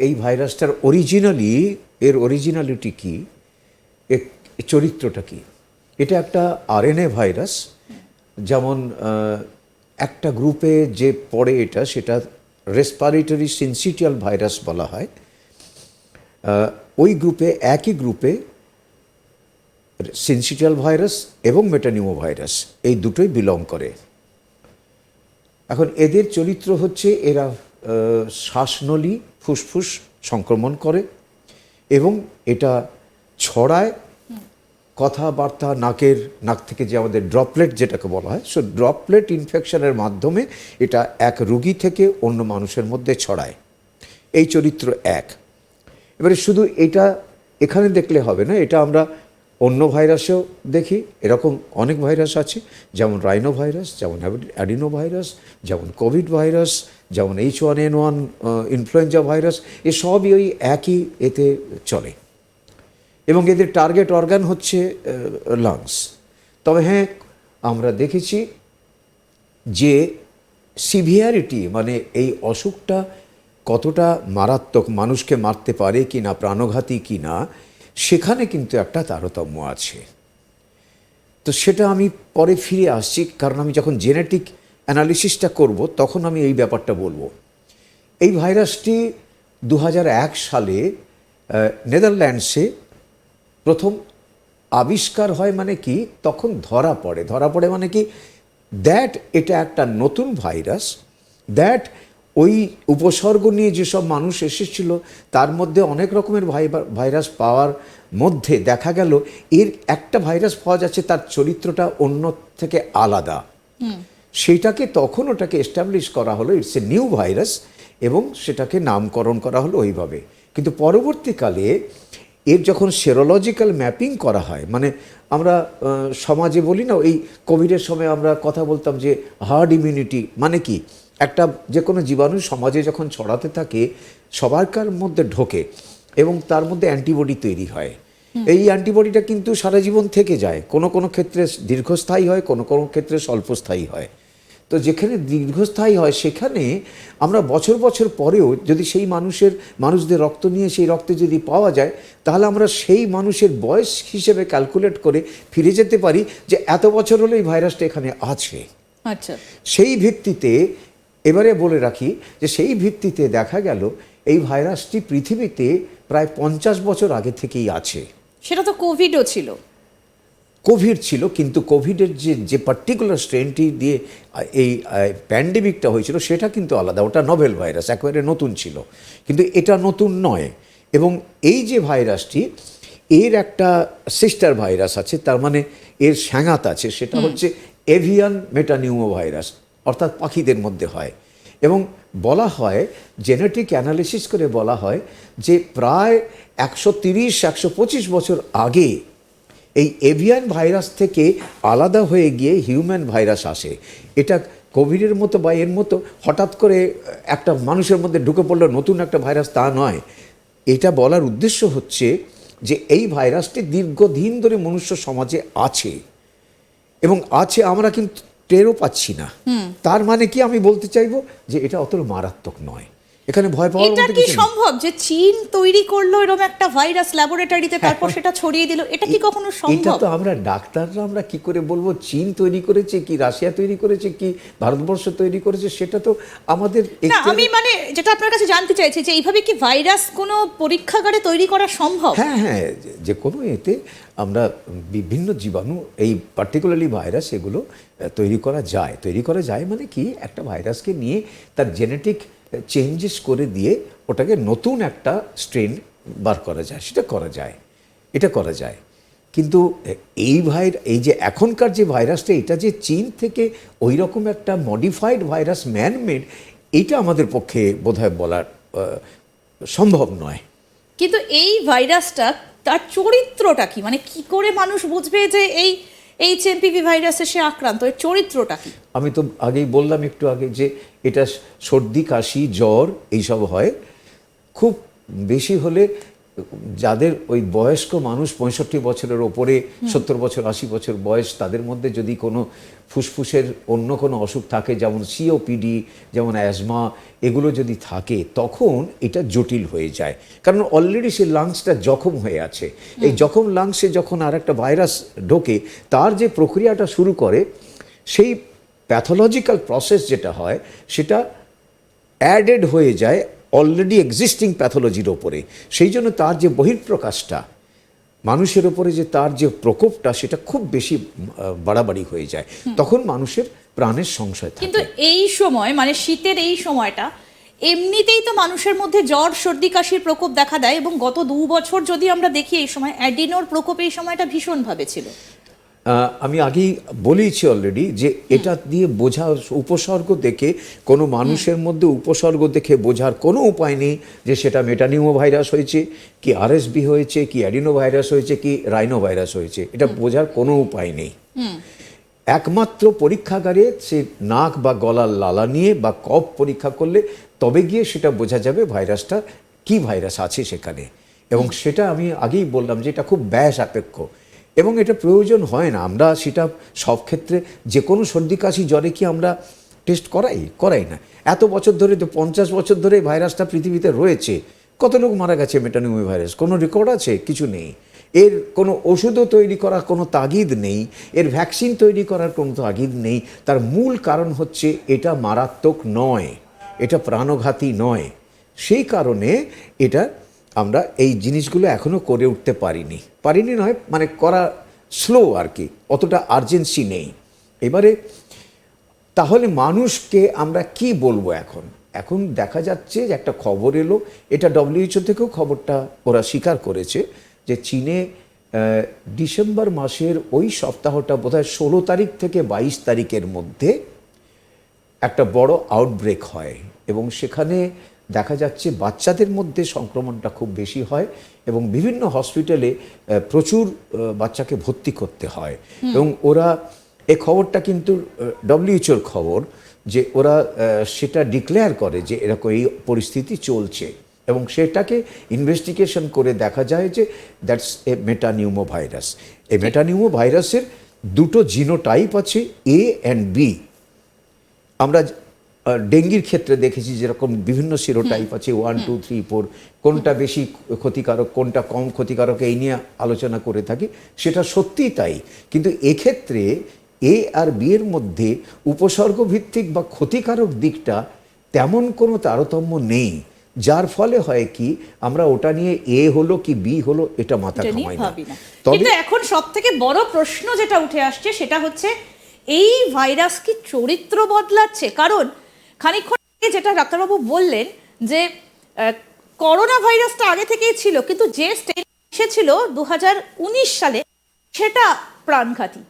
এই ভাইরাসটার অরিজিনালিটি কি, এর চরিত্রটা কি। এটা একটা আরএনএ ভাইরাস। যেমন একটা গ্রুপে যে পড়ে সেটা রেসপিরেটরি সিনসিটিয়াল ভাইরাস বলা হয়। ওই গ্রুপে, একই গ্রুপে সিনসিটিয়াল ভাইরাস এবং মেটানিউমো ভাইরাস এই দুটোই বিলং করে। এখন এদের চরিত্র হচ্ছে এরা শ্বাসনলী, ফুসফুস সংক্রমণ করে এবং এটা ছড়ায় কথাবার্তা, নাক থেকে যে আমাদের ড্রপলেট যেটাকে বলা হয়, সো ড্রপলেট ইনফেকশনের মাধ্যমে এটা এক রোগী থেকে অন্য মানুষের মধ্যে ছড়ায়। এই চরিত্র এক। এবারে শুধু এটা এখানে দেখলে হবে না, এটা আমরা অন্য ভাইরাসেও দেখি। এরকম অনেক ভাইরাস আছে, যেমন রাইনো ভাইরাস, যেমন অ্যাডিনো ভাইরাস, যেমন কোভিড ভাইরাস, যেমন H1N1 ইনফ্লুয়েঞ্জা ভাইরাস। এসবই ওই একই এতে চলে এবং এদের টার্গেট অর্গান হচ্ছে লাংস। তবে হ্যাঁ, আমরা দেখেছি যে সিভিয়ারিটি, মানে এই অসুখটা কতটা মারাত্মক, মানুষকে মারতে পারে কি না, প্রাণঘাতী কি না, সেখানে কিন্তু একটা তারতম্য আছে। তো সেটা আমি পরে ফিরে আসছি, কারণ আমি যখন জেনেটিক অ্যানালিসিসটা করব তখন আমি এই ব্যাপারটা বলবো। এই ভাইরাসটি 2001 সালে নেদারল্যান্ডসে প্রথম আবিষ্কার হয়। মানে কি, তখন ধরা পড়ে মানে কি, এটা একটা নতুন ভাইরাস, ওই উপসর্গ নিয়ে যেসব মানুষ এসেছিল তার মধ্যে অনেক রকমের ভাইরাস পাওয়ার মধ্যে দেখা গেল এর একটা ভাইরাস পাওয়া যাচ্ছে, তার চরিত্রটা অন্য থেকে আলাদা। সেইটাকে তখন ওটাকে এস্টাবলিশ করা হলো, ইটস এ নিউ ভাইরাস, এবং সেটাকে নামকরণ করা হলো ওইভাবে। কিন্তু পরবর্তীকালে এর যখন সেরোলজিক্যাল ম্যাপিং করা হয়, মানে আমরা সমাজে বলি না, এই কোভিডের সময় আমরা কথা বলতাম যে হার্ড ইমিউনিটি, মানে কি, একটা যে কোনো জীবাণু সমাজে যখন ছড়াতে থাকে সবারকার মধ্যে ঢোকে এবং তার মধ্যে অ্যান্টিবডি তৈরি হয়। এই অ্যান্টিবডিটা কিন্তু সারা জীবন থেকে যায়, কোনো কোনো ক্ষেত্রে দীর্ঘস্থায়ী হয়, কোনো কোনো ক্ষেত্রে স্বল্পস্থায়ী হয়। তো যেখানে দীর্ঘস্থায়ী হয় সেখানে আমরা বছর বছর পরেও যদি সেই মানুষদের রক্ত নিয়ে সেই রক্তে যদি পাওয়া যায়, তাহলে আমরা সেই মানুষের বয়স হিসেবে ক্যালকুলেট করে ফিরে যেতে পারি যে এত বছর হলো এই ভাইরাসটা এখানে আছে। আচ্ছা, সেই ভিত্তিতে এবারে বলে রাখি যে সেই ভিত্তিতে দেখা গেল এই ভাইরাসটি পৃথিবীতে প্রায় 50 বছর আগে থেকেই আছে। সেটা তো কোভিডও ছিল, কোভিড ছিল, কিন্তু কোভিডের যে পার্টিকুলার স্ট্রেনটি দিয়ে এই প্যান্ডেমিকটা হয়েছিল সেটা কিন্তু আলাদা, ওটা নোভেল ভাইরাস, একেবারে নতুন ছিল, কিন্তু এটা নতুন নয়। এবং এই যে ভাইরাসটি, এর একটা সিস্টার ভাইরাস আছে, তার মানে এর স্যাঙাত আছে, সেটা হচ্ছে এভিয়ান মেটানিউমো ভাইরাস, অর্থাৎ পাখিদের মধ্যে হয়। এবং বলা হয়, জেনেটিক অ্যানালিসিস করে বলা হয় যে প্রায় 130-125 বছর আগে এই এভিয়ান ভাইরাস থেকে আলাদা হয়ে গিয়ে হিউম্যান ভাইরাস আসে। এটা কোভিডের মতো বা এর মতো হঠাৎ করে একটা মানুষের মধ্যে ঢুকে পড়লো নতুন একটা ভাইরাস, তা নয়। এটা বলার উদ্দেশ্য হচ্ছে যে এই ভাইরাসটি দীর্ঘদিন ধরে মনুষ্য সমাজে আছে এবং আছে, আমরা কিন্তু টেরও পাচ্ছি না। তার মানে কি, আমি বলতে চাইবো যে এটা অত মারাত্মক নয়। এখানে ভয় পাওয়ার এটা কি সম্ভব যে চীন তৈরি করলো এরকম একটা ভাইরাস ল্যাবরেটরিতে, তারপর সেটা ছড়িয়ে দিল? এটা কি কখনো সম্ভব? এটা তো আমরা ডাক্তাররা আমরা কি করে বলবো চীন তৈরি করেছে কি রাশিয়া তৈরি করেছে কি ভারতবর্ষ তৈরি করেছে, সেটা তো আমাদের না, আমি মানে যেটা আপনার কাছে জানতে চাইছি যে এইভাবে কি ভাইরাস কোনো পরীক্ষাগারে তৈরি করা সম্ভব? হ্যাঁ হ্যাঁ, যে কোনো এতে আমরা বিভিন্ন জীবাণু, এই পার্টিকুলারলি ভাইরাস, এগুলো তৈরি করা যায় মানে কি, একটা ভাইরাসকে নিয়ে তার জেনেটিক চেঞ্জেস করে দিয়ে ওটাকে নতুন একটা স্ট্রেন বার করা যায়, সেটা করা যায়। কিন্তু এই যে এখনকার যে ভাইরাসটা, এটা যে চীন থেকে ওই রকম একটা মডিফাইড ভাইরাস, ম্যানমেড, এইটা আমাদের পক্ষে বোধহয় বলার সম্ভব নয়। কিন্তু এই ভাইরাসটা, তার চরিত্রটা কি, মানে কি করে মানুষ বুঝবে যে এই HMPV ভাইরাসে সে আক্রান্ত? এর চরিত্রটা কি? আমি তো আগেই বললাম, একটু আগে, যে এটা সর্দি, কাশি, জ্বর এইসব হয়, খুব বেশি হলে যাদের ওই বয়স্ক মানুষ 65 বছরের ওপরে, 70 বছর 80 বছর বয়স, তাদের মধ্যে যদি কোনো ফুসফুসের অন্য কোনো অসুখ থাকে, যেমন সিওপিডি, যেমন অ্যাজমা, এগুলো যদি থাকে, তখন এটা জটিল হয়ে যায়। কারণ অলরেডি সে লাংসটা জখম হয়ে আছে। এই জখম লাংসে যখন আর একটা ভাইরাস ঢোকে, তার যে প্রক্রিয়াটা শুরু করে, সেই প্যাথোলজিক্যাল প্রসেস যেটা হয়, সেটা অ্যাডেড হয়ে যায় অলরেডি এক্সিস্টিং প্যাথোলজির ওপরে। সেই জন্য তার যে বহিঃপ্রকাশটা মানুষের ওপরে, যে তার যে প্রকোপটা, সেটা খুব বেশি বাড়াবাড়ি হয়ে যায়। তখন মানুষের প্রাণের সংশয় থাকে। কিন্তু এই সময়, মানে শীতের এই সময়টা, এমনিতেই তো মানুষের মধ্যে জ্বর, সর্দি, কাশির প্রকোপ দেখা দেয়, এবং গত 2 বছর যদি আমরা দেখি, এই সময় অ্যাডিনোর প্রকোপ এই সময়টা ভীষণভাবে ছিল। আমি আগেই বলেইছি অলরেডি যে এটা দিয়ে বোঝা, উপসর্গ দেখে কোনো মানুষের মধ্যে উপসর্গ দেখে বোঝার কোনো উপায় নেই যে সেটা মেটানিউমো ভাইরাস হয়েছে, কি আরএসবি হয়েছে, কি অ্যাডিনো ভাইরাস হয়েছে, কি রাইনো ভাইরাস হয়েছে। এটা বোঝার কোনো উপায় নেই। একমাত্র পরীক্ষাগারে সে নাক বা গলার লালা নিয়ে বা কফ পরীক্ষা করলে তবে গিয়ে সেটা বোঝা যাবে ভাইরাসটা কি ভাইরাস আছে সেখানে। এবং সেটা আমি আগেই বললাম যে এটা খুব ব্যয় সাপেক্ষ, এবং এটা প্রয়োজন হয় না। আমরা সেটা সব ক্ষেত্রে, যে কোনো সর্দি কাশি জ্বরে কি আমরা টেস্ট করাই না। এত বছর ধরে তো, 50 বছর ধরে ভাইরাসটা পৃথিবীতে রয়েছে। কত লোক মারা গেছে মেটানিউমো ভাইরাস? কোনো রেকর্ড আছে? কিছু নেই। এর কোনো ওষুধও তৈরি করার কোনো তাগিদ নেই, এর ভ্যাকসিন তৈরি করার কোনো তাগিদ নেই। তার মূল কারণ হচ্ছে এটা মারাত্মক নয়, এটা প্রাণঘাতী নয়। সেই কারণে এটা আমরা এই জিনিসগুলো এখনও করে উঠতে পারিনি নয়, মানে করা স্লো আর কি, অতটা আর্জেন্সি নেই। এবারে তাহলে মানুষকে আমরা কি বলবো? এখন দেখা যাচ্ছে যে একটা খবর এলো, এটা WHO থেকেও খবরটা ওরা স্বীকার করেছে, যে চীনে ডিসেম্বর মাসের ওই সপ্তাহটা, বোধহয় 16 তারিখ থেকে 22 তারিখের মধ্যে একটা বড় আউটব্রেক হয়, এবং সেখানে দেখা যাচ্ছে বাচ্চাদের মধ্যে সংক্রমণটা খুব বেশি হয়, এবং বিভিন্ন হসপিটালে প্রচুর বাচ্চাকে ভর্তি করতে হয়। এবং ওরা, এই খবরটা কিন্তু WHOর খবর, যে ওরা সেটা ডিক্লেয়ার করে যে এরকম এই পরিস্থিতি চলছে, এবং সেটাকে ইনভেস্টিগেশন করে দেখা যায় যে দ্যাটস এ মেটানিউমো ভাইরাস। এই মেটানিউমো ভাইরাসের দুটো জিনোটাইপ আছে, A and B। আমরা ডেঙ্গির ক্ষেত্রে দেখেছি যেরকম বিভিন্ন সিরোটাইপ আছে, 1, 2, 3, 4, কোনটা বেশি ক্ষতিকারক, কোনটা কম ক্ষতিকারক, এই নিয়ে আলোচনা করে থাকি। সেটা সত্যিই তাই। কিন্তু এক্ষেত্রে A আর B এর মধ্যে উপসর্গ ভিত্তিক বা ক্ষতিকারক দিকটা তেমন কোনো তারতম্য নেই, যার ফলে হয় কি, আমরা ওটা নিয়ে A হলো কি B হলো এটা মাথা ঘামাই না। কিন্তু এখন সব থেকে বড় প্রশ্ন যেটা উঠে আসছে, সেটা হচ্ছে এই ভাইরাস কি চরিত্র বদলাচ্ছে? কারণ খানিকক্ষণ আগে যেটা ডাক্তারবাবু বললেন, যে করোনা ভাইরাসটা আগে থেকেই ছিল, কিন্তু যে স্টেন এসেছিল 2019 সালে, সেটা প্রাণঘাতী।